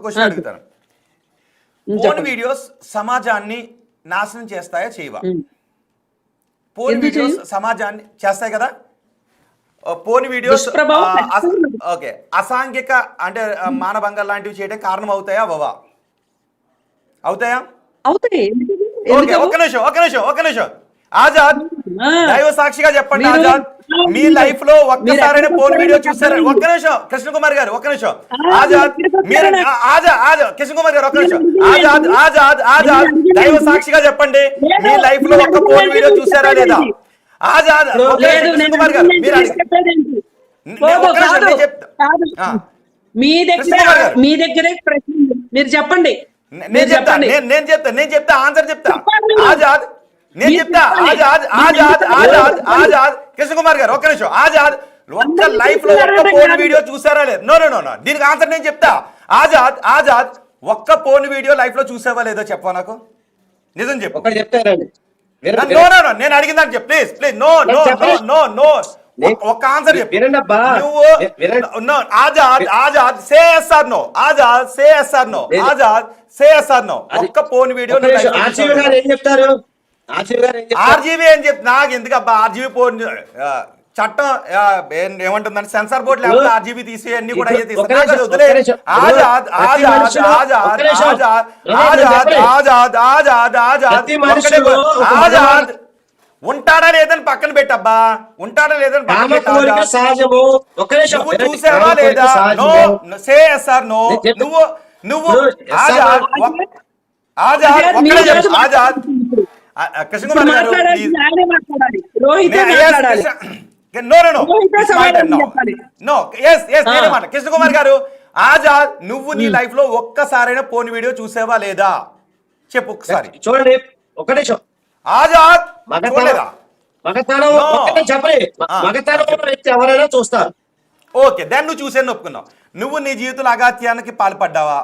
Question అడుగుతాను. Porn videos సమాజాన్ని నాశనం చేస్తాయా చేయవా? పోన్ వీడియోస్ సమాజాన్ని చేస్తాయి కదా. పోన్ వీడియోస్ ఓకే అసాంఘిక అంటే మానభంగం లాంటివి చేయడం కారణం అవుతాయా అవ్వవా? అవుతాయా? అవుతాయి. ఓకే ఒక నిమిషం ఆజాద్ దైవ సాక్షిగా చెప్పండి. ఆజాద్ మీ లైఫ్ లో ఒక్కసారైనా పోన్ వీడియో చూసారా? ఒక్క నిమిషం కృష్ణ కుమార్ గారు ఒక్క నిమిషం. ఆజాద్ మీరు కృష్ణ కుమార్ గారు ఒక్క నిమిషం. ఆజాద్ దైవ సాక్షిగా చెప్పండి, మీ లైఫ్ లో ఒక్క పోన్ వీడియో చూసారా లేదా? ఆజాద్ కృష్ణ కుమార్ గారు మీరు మీ దగ్గరే ప్రశ్న మీరు చెప్పండి. నేను చెప్తా ఆన్సర్ చెప్తా. ఆజాద్ నేను చెప్తా. ఆజాద్ కృష్ణ కుమార్ గారు ఒక్క నిమిషం. ఆజాద్ ఒక్క లైఫ్ లో ఒక్క పోన్ వీడియో చూసారా లేదు? నో దీనికి ఆన్సర్ నేను చెప్తా. ఆజాద్ ఒక్క పోన్ వీడియో లైఫ్ లో చూసావా లేదో చెప్పవా? నాకు నిజం చెప్పు. నేను అడిగిన దాన్ని చెప్పు ప్లీజ్. నో ఒక్క ఆన్సర్ చెప్పు. నువ్వు Azad say yes or no. Azad say yes or no. ఒక్క పోన్ వీడియో ఆర్జీవీ ఏం చెప్తా? నాకు ఎందుకు అబ్బా ఆర్జీవీ పోన్ చట్టం ఏమంటుందని సెన్సార్ బోర్డు లేకపోతే ఆర్జీబీ తీసి అన్ని కూడా ఆజాద్ ఉంటాడా లేదని పక్కన పెట్టబ్బా. ఉంటాడా లేదని పక్కన పెట్టా. నువ్వు చూసావా లేదా? No say yes or no. నువ్వు ఆజాద్ కృష్ణ కుమార్ గారు కృష్ణ కుమార్ గారు ఆజాద్ నువ్వు నీ లైఫ్ లో ఒక్కసారైనా పోన్ వీడియో చూసావా లేదా చెప్పు ఒకసారి. చూడండి ఒక నిమిషం. ఆజాద్ ఎవరైనా చూస్తారు. ఓకే దాన్ని నువ్వు చూసాను ఒప్పుకున్నావు. నువ్వు నీ జీవితంలో అగాత్యానికి పాల్పడ్డావా?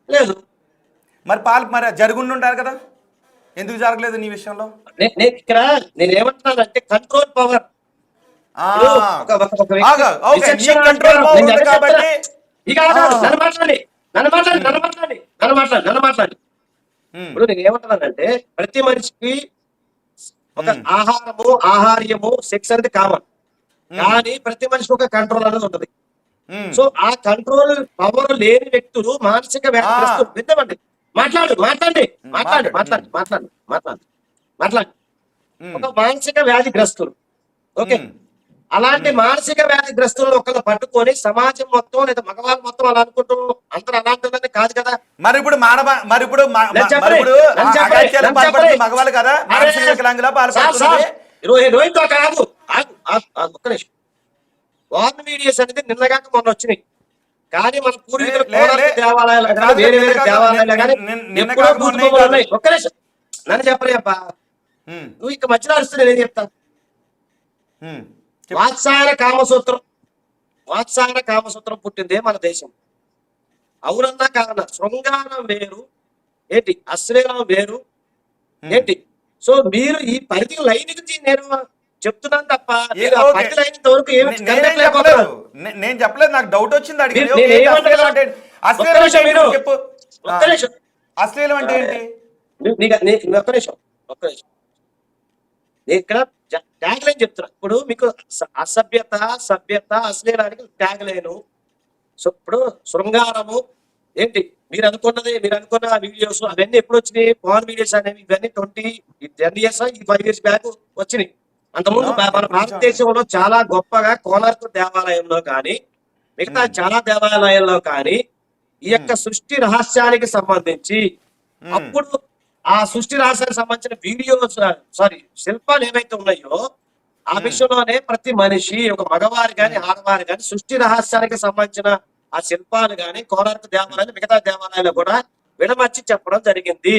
లేదు. మరి జరుగుండుంటారు కదా, ఎందుకు జరగలేదు నీ విషయంలో? ఇక్కడ నేను ఏమంటున్నానంటే కంట్రోల్ పవర్ ఇప్పుడు నేను ఏమంటున్నానంటే ప్రతి మనిషికి ఒక ఆహార్యము సెక్స్ అనేది కామన్, కానీ ప్రతి మనిషికి ఒక కంట్రోల్ అనేది ఉంటుంది. సో ఆ కంట్రోల్ పవర్ లేని వ్యక్తులు మానసిక వ్యాధి విందామండి. మాట్లాడండి ఒక మానసిక వ్యాధిగ్రస్తులు. ఓకే, అలాంటి మానసిక వ్యాధిగ్రస్తులను ఒకళ్ళు పట్టుకొని సమాజం మొత్తం లేదా మగవాళ్ళు మొత్తం అలా అనుకుంటూ అందరూ అలాంటి కాదు కదా. మరి ఇప్పుడు మగవాళ్ళు కదా రోహిత్ కాదు. ఒక్క నిమిషం. వార్న్ వీడియోస్ అనేది నిన్నగాక మొన్న వచ్చినాయి, కానీ మన పూర్వీకుల దేవాలయాలు వేరే వేరే దేవాలయాలు కానీ ఒక్క నిమిషం నన్ను చెప్పలే అబ్బా. నువ్వు ఇక మధ్యలో అరుస్తూ నేనేం చెప్తా? వాత్సాయన కామసూత్రం పుట్టిందే మన దేశం. అవునన్నా కాదన్నా శృంగారం వేరు ఏంటి, అశ్లీలం వేరు ఏంటి. సో మీరు ఈ పరిధి లైన్ నేను చెప్తున్నాను తప్ప పరిధి లైన్ వరకు నేను చెప్పలేదు. నాకు డౌట్ వచ్చింది. అశ్లీలం అంటే ఏంటి? ఒక్క నిమిషం ఇక్కడ ట్యాగ్ లైన్ చెప్తున్నా. ఇప్పుడు మీకు సభ్యత అశ్లీలానికి ట్యాగ్ లైను. సో ఇప్పుడు శృంగారము ఏంటి, మీరు అనుకున్న వీడియోస్ అవన్నీ ఎప్పుడు వచ్చినాయి? పోర్న్ వీడియోస్ అనేవి ఇవన్నీ 10 years 5 years బ్యాక్ వచ్చినాయి. అంతకుముందు మన భారతదేశంలో చాలా గొప్పగా కోనార్క్ దేవాలయంలో కానీ మిగతా చాలా దేవాలయాల్లో కానీ ఈ యొక్క సృష్టి రహస్యానికి సంబంధించి అప్పుడు ఆ సృష్టి రహస్యానికి సంబంధించిన వీడియోస్ శిల్పాలు ఏవైతే ఉన్నాయో ఆ విషయంలోనే ప్రతి మనిషి ఒక మగవారు కానీ ఆడవారు కానీ సృష్టి రహస్యానికి సంబంధించిన ఆ శిల్పాలు కానీ కోనార్క్ దేవాలయాలు మిగతా దేవాలయాలు కూడా విడమర్చి చెప్పడం జరిగింది.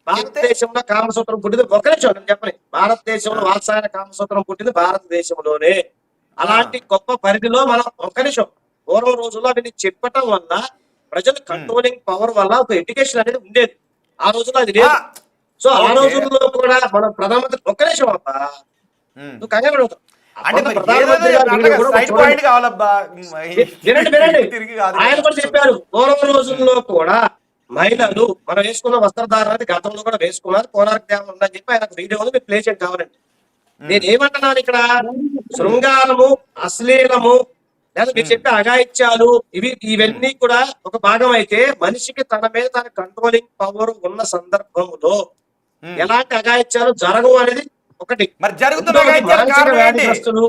భారతదేశంలో కామసూత్రం పుట్టింది ఒక నిమిషం నేను చెప్పని భారతదేశంలో వాత్సాయన కామసూత్రం పుట్టింది భారతదేశంలోనే. అలాంటి గొప్ప పరిధిలో మనం ఒక నిమిషం పూర్వం రోజుల్లో అవన్నీ చెప్పటం వల్ల ప్రజలు కంట్రోలింగ్ పవర్ వల్ల ఒక ఎడ్యుకేషన్ అనేది ఉండేది. ఆ రోజుల్లో అది లేదు. సో ఆ రోజుల్లో కూడా మనం ప్రధానమంత్రి ఒక్క నిమిషం అబ్బా నువ్వు కంగారు అంటే మన మరి ప్రధానమంత్రి ఏదేదో గారి వీడియో కూడా సైడ్ చూడండి. పాయింట్ కావాలబ్బా. వినండి తిరిగి కాదు ఆయన కదా. కూడా చెప్పారు పూర్వం రోజుల్లో కూడా మహిళలు మనం వేసుకున్న వస్త్రధారణ గతంలో కూడా వేసుకున్నారు, కోనార్క దేవం ఉందని చెప్పి ఆయన వీడియోలు మీరు ప్లే చేయండి కావాలండి. నేను ఏమంటున్నాను ఇక్కడ, శృంగారము, అశ్లీలము, లేదా మీరు చెప్పే అఘాయిత్యాలు ఇవన్నీ కూడా ఒక భాగం అయితే, మనిషికి తన మీద తన కంట్రోలింగ్ పవర్ ఉన్న సందర్భంలో ఎలాంటి అఘాయిత్యాలు జరగవు అనేది ఒకటి. మరి జరుగుతున్న రెండోది అఘాయిత్యాల మానసిక కారణం ఏంటి? వ్యాధిగ్రస్తులు.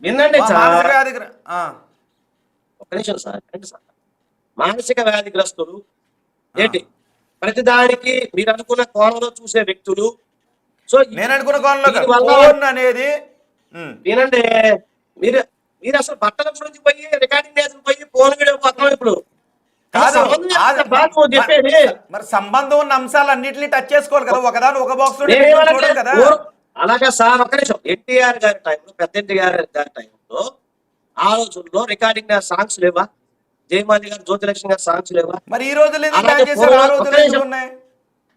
వినండి సార్, మానసిక వ్యాధి ఒక నిమిషం సార్, వినండి సార్. మానసిక వ్యాధిగ్రస్తులు ఏంటి, ప్రతిదానికి మీరు అనుకున్న కోణంలో చూసే వ్యక్తులు. సో నేను అనుకున్న కోణంలో దీని వల్ల ఫోన్ అనేది వినండి, మీరు మీరు అసలు బట్టల గురించి పోయి రికార్డింగ్ చేసి పోయి ఫోన్ వీడియో పోతాం ఇప్పుడు. కాదు, సంబంధం ఏంటి బాబు నువ్వు చెప్పేది? మరి సంబంధం ఉన్న అంశాలు అన్నింటినీ టచ్ చేసుకోవాలి కదా, ఒకదాని ఒక బాక్స్ లో నేనేమనట్లేదు. చూడాలి కదా. అలాగా సార్, ఒక్క నిమిషం. ఎన్టీఆర్ గారి టైంలో, పెద్ద ఎన్టీఆర్ గారి టైంలో ఆ రోజుల్లో రికార్డింగ్ సాంగ్స్ లేవా? జయమాలి గారు, జ్యోతిలక్ష్మి గారి సాంగ్స్ లేవా? మరి ఈ రోజులు ఎందుకు అలాగే బ్యాన్ చేశారు? ఆ ఒక్క రోజులు నిమిషం. ఎందుకు ఉన్నాయి?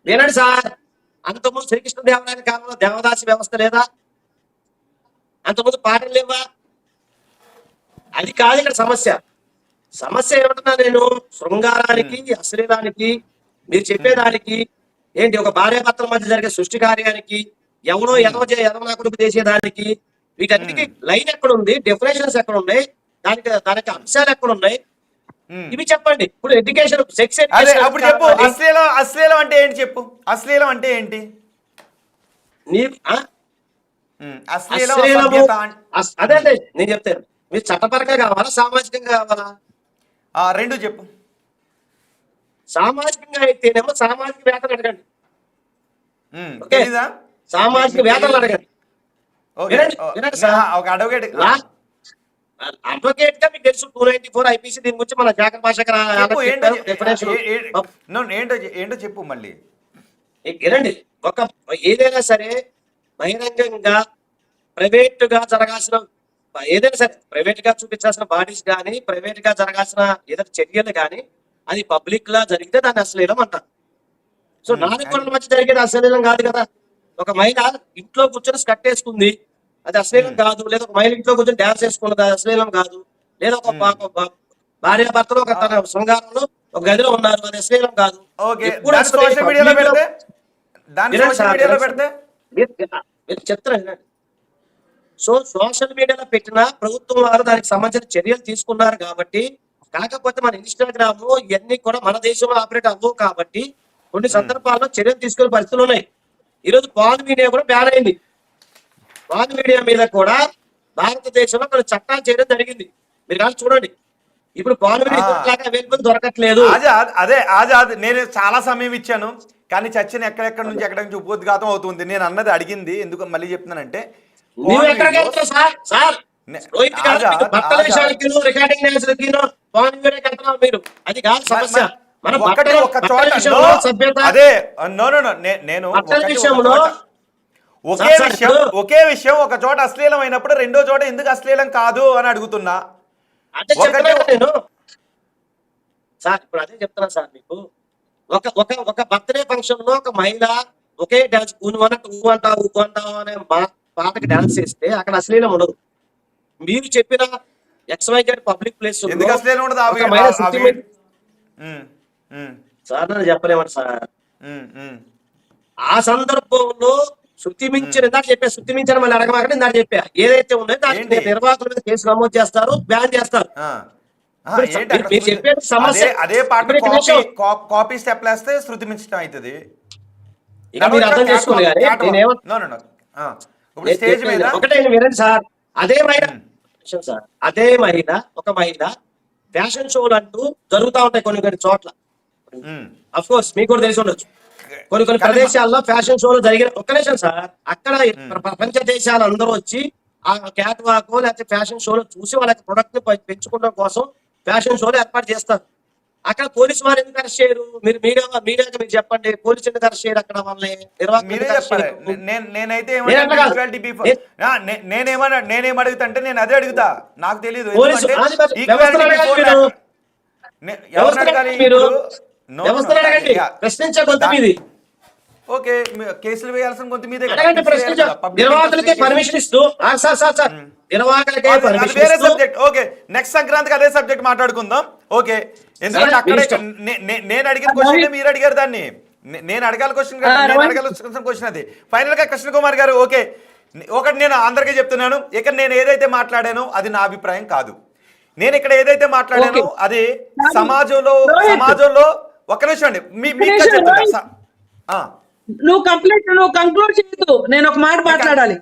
వినండి సార్, అంతకుముందు శ్రీకృష్ణదేవరాయల కాలంలో దేవదాసి వ్యవస్థ లేదా? అంతకుముందు పాటలు లేవా? అది కాదు ఇక్కడ సమస్య. సమస్య ఏమంటున్నా నేను, శృంగారానికి, అశ్లీలానికి, మీరు చెప్పేదానికి ఏంటి, ఒక భార్యాభర్తల మధ్య జరిగే సృష్టి కార్యానికి, ఎవరో ఎదవనాకుడికి చేసేదానికి, వీటన్నిటికీ లైన్ ఎక్కడ ఉంది, డెఫినేషన్స్ ఎక్కడ ఉన్నాయి, దానికి అంశాలు ఎక్కడ ఉన్నాయి, ఇవి చెప్పండి. ఇప్పుడు ఎడ్యుకేషన్, సెక్స్ అదే అప్పుడు చెప్పు, అశ్లీలం అంటే ఏంటి చెప్పు. అశ్లీలం అంటే ఏంటి? అశ్లీలం అసభ్యత అదే నేను చెప్తాను. మీరు చట్టపరంగా కావాలా, సామాజికంగా కావాలా? రెండు చెప్పు. సామాజికంగా అయితేనేమో సామాజిక వేతలు అడగండి. ఓకే, తెలీదా? సామాజిక వేతలు అడగండి. ఓకే. వినండి, వినండి సార్. ఒక అడ్వకేట్ అడ్వకేట్ గా మీకు తెలుసు 294 ఐపీసీ, దీని గురించి మన జాగ్రత్త భాష చెప్పు. ఏంటో చెప్పు మళ్ళీ. వినండి, ఏదైనా సరే బహిరంగంగా ప్రైవేట్ గా జరగాల్సిన, ఏదైనా సరే ప్రైవేట్ గా చూపించాల్సిన బాడీస్ కానీ, ప్రైవేట్ గా జరగాల్సిన ఏదైనా చర్యలు కానీ, అది పబ్లిక్ లా జరిగితే దాన్ని అశ్లీలం అంటారు. సో నాలుగు మధ్య జరిగేది అశ్లీలం కాదు కదా. ఒక మహిళ ఇంట్లో కూర్చొని స్కర్ట్ వేసుకుంది, అది అశ్లీలం కాదు. లేదా ఒక మహిళ ఇంట్లో కూర్చొని డాన్స్ వేసుకున్నది, అది అశ్లీలం కాదు. లేదా ఒక భార్య భర్తలు ఒక తన శృంగారంలో ఒక గదిలో ఉన్నారు, అది అశ్లీలం కాదు. సోషల్ మీడియాలో పెడితే చెప్తాను. సో సోషల్ మీడియాలో పెట్టిన ప్రభుత్వం వారు దానికి సంబంధించిన చర్యలు తీసుకున్నారు కాబట్టి, కాకపోతే మన ఇన్స్టాగ్రామ్ ఇవన్నీ కూడా మన దేశంలో ఆపరేట్ అవ్వవు కాబట్టి కొన్ని సందర్భాల్లో చర్యలు తీసుకునే పరిస్థితులు ఉన్నాయి. ఈరోజు పాన్ మీడియా కూడా బ్యాన్ అయింది. పాన్ మీడియా మీద కూడా భారతదేశంలో కొన్ని చట్టాలు చేయడం జరిగింది. మీరు కానీ చూడండి, ఇప్పుడు పాన్ మీడియా దొరకట్లేదు. ఆజాద్ నేను చాలా సమయం ఇచ్చాను, కానీ చర్చను ఎక్కడెక్కడ నుంచి ఎక్కడ నుంచి ఉపోద్ఘాతం అవుతుంది. నేను అన్నది అడిగింది ఎందుకు మళ్ళీ చెప్తున్నానంటే, నువ్వు ఎక్కడికి వెళ్తావు సార్? బట్టల విషయాలకి రికార్డింగ్ డాన్స్లకి పాన్ మీడియాకి వెళ్తున్నావు మీరు, అది కాదు సమస్య. మనం ఒకే విషయం ఒక చోట అశ్లీలం అయినప్పుడు రెండో చోట ఎందుకు అశ్లీలం కాదు అని అడుగుతున్నా. అంటే నేను సార్ ఇప్పుడు అదే చెప్తున్నా సార్ మీకు. ఒక బర్త్డే ఫంక్షన్ లో ఒక మహిళ ఒకే డాన్స్ ఊ అంటావు అనే పాటకి డాన్స్ చేస్తే అక్కడ అశ్లీలం ఉండదు. మీరు చెప్పిన XYZ పబ్లిక్ ప్లేస్ ఎందుకు అశ్లీలం ఉండదు? సార్ నన్ను చెప్పలేమండి సార్. ఆ సందర్భంలో శృతి మించిన ఇందాక చెప్పా, శృతి మించిన మళ్ళీ అడగమాకండి ఇందాక చెప్పా. ఏదైతే ఉందో దానికి నిర్వాహకుల మీద కేసు నమోదు చేస్తారు, బ్యాన్ చేస్తారు. మీరు చెప్పేది సమస్య. అదే పాట కాపీ స్టెప్ వేస్తే శృతి మించడం అవుతుంది. ఇక మీరు అర్థం చేసుకోండి. ఒకటే వినండి సార్, అదే మహిళ ఒక మహిళ ఫ్యాషన్ షోలు అంటూ జరుగుతూ ఉంటాయి కొన్ని చోట్ల. అఫ్ కోర్స్ మీకు కూడా తెలిసి ఉండొచ్చు, కొన్ని ప్రదేశాల్లో ఫ్యాషన్ షోలు జరిగిన. ఒక్క నిమిషం సార్, అక్కడ ప్రపంచ దేశాలు అందరూ వచ్చి ఆ క్యాట్ వాక్ లేకపోతే ఫ్యాషన్ షోలు చూసి వాళ్ళకి ప్రొడక్ట్ ని పెంచుకోవడం కోసం ఫ్యాషన్ షోలు ఏర్పాటు చేస్తారు. అక్కడ పోలీసు వారు ఎందుకు అరెస్ట్ చేయరు? మీరు మీడియాగా మీరు చెప్పండి, పోలీసు ఎందుకు అరెస్ట్ చేయరు? అక్కడ వాళ్ళని నేనేమడుగుతా, నేను అదే అడుగుతా, నాకు తెలియదు. ప్రశ్నించే కొంత మీది ఓకే కేసులు వేయాల్సిన కొంత మీదే కదా. అడగండి కేసులు ప్రశ్న వేయాలి కదా. Public నిర్వాహకులకి interest పర్మిషన్ ఇస్తూ సార్ నిర్వాహకులకి అది పర్మిషన్ వేరే ఇస్తూ సబ్జెక్ట్. ఓకే, నెక్స్ట్ సంక్రాంతికి అదే సబ్జెక్ట్ మాట్లాడుకుందాం. ఓకే, ఎందుకంటే సరే, అక్కడే మీ ఇష్టం. నేను అడిగిన క్వశ్చన్ మీరు అడిగారు దాన్ని. నేను అడగాల క్వశ్చన్ నేను అడగాల్సిన క్వశ్చన్ అది. ఫైనల్ గా కృష్ణ కుమార్ గారు, ఓకే ఒకటి నేను అందరికీ చెప్తున్నాను, ఇక నేను ఏదైతే మాట్లాడానో అది నా అభిప్రాయం కాదు. నేను ఇక్కడ ఏదైతే మాట్లాడానో అది సమాజంలో ఒక్క నిమిషం అండి మీకు చెప్తున్నా. నువ్వు కంక్లూడ్ చేయదు, నేను ఒక మాట మాట్లాడాలి.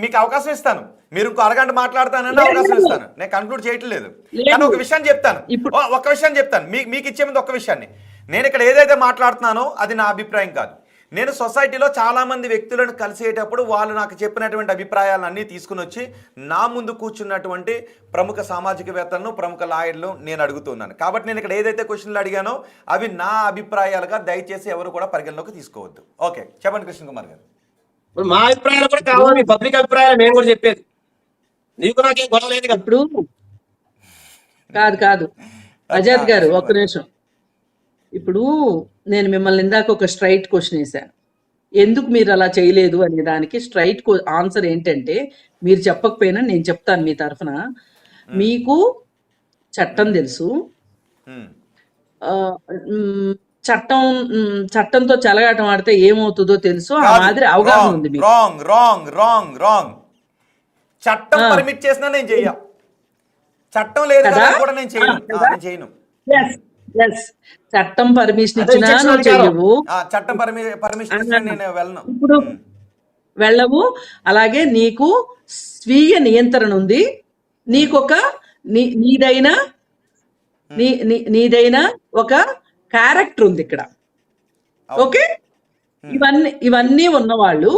మీకు అవకాశం ఇస్తాను, మీరు ఇంకో అరగంట మాట్లాడతానని అవకాశం ఇస్తాను. నేను కంక్లూడ్ చేయట్లేదు, కానీ ఒక విషయం చెప్తాను. ఒక విషయం చెప్తాను మీకు ఇచ్చే ముందు. ఒక విషయాన్ని నేను ఇక్కడ ఏదైతే మాట్లాడుతున్నానో అది నా అభిప్రాయం కాదు. నేను సొసైటీలో చాలా మంది వ్యక్తులను కలిసేటప్పుడు వాళ్ళు నాకు చెప్పినటువంటి అభిప్రాయాలను అన్నీ తీసుకుని వచ్చి నా ముందు కూర్చున్నటువంటి ప్రముఖ సామాజికవేత్తలను, ప్రముఖ లాయర్లు నేను అడుగుతున్నాను. కాబట్టి నేను ఇక్కడ ఏదైతే క్వశ్చన్లు అడిగానో అవి నా అభిప్రాయాలుగా దయచేసి ఎవరు కూడా పరిగణలోకి తీసుకోవద్దు. ఓకే, చెప్పండి కృష్ణ కుమార్ గారు. ఇప్పుడు మా అభిప్రాయాలు కూడా కావాలి, మీ పబ్లిక్ అభిప్రాయాలు మేము కూడా చెప్పేది. నీకు నాకేం గొడవ లేదు కదా. ఇప్పుడు కాదు అజాద్ గారు ఒక్క నిమిషం. ఇప్పుడు నేను మిమ్మల్ని ఇందాక ఒక స్ట్రైట్ క్వశ్చన్ వేశాను, ఎందుకు మీరు అలా చేయలేదు అనే దానికి స్ట్రైట్ ఆన్సర్ ఏంటంటే, మీరు చెప్పకపోయినా నేను చెప్తాను మీ తరఫున. మీకు చట్టం తెలుసు, చట్టంతో చెలగాటం ఆడితే ఏమవుతుందో తెలుసు, ఆ మాదిరి అవగాహన ఉంది మీకు. రాంగ్. చట్టం పర్మిట్ చేసినా నేను చెయ్య, చట్టం లేదు కదా కూడా నేను చేయను. చట్టం పర్మిషన్ ఇచ్చినా నువ్వు చెయ్యవు, చట్టం పర్మిషన్ ఇచ్చినా నేను వెళ్ళను. ఇప్పుడు వెళ్ళవు. అలాగే నీకు స్వీయ నియంత్రణ ఉంది, నీకొక నీదైనా ఒక క్యారెక్టర్ ఉంది ఇక్కడ. ఓకే, ఇవన్నీ ఉన్నవాళ్ళు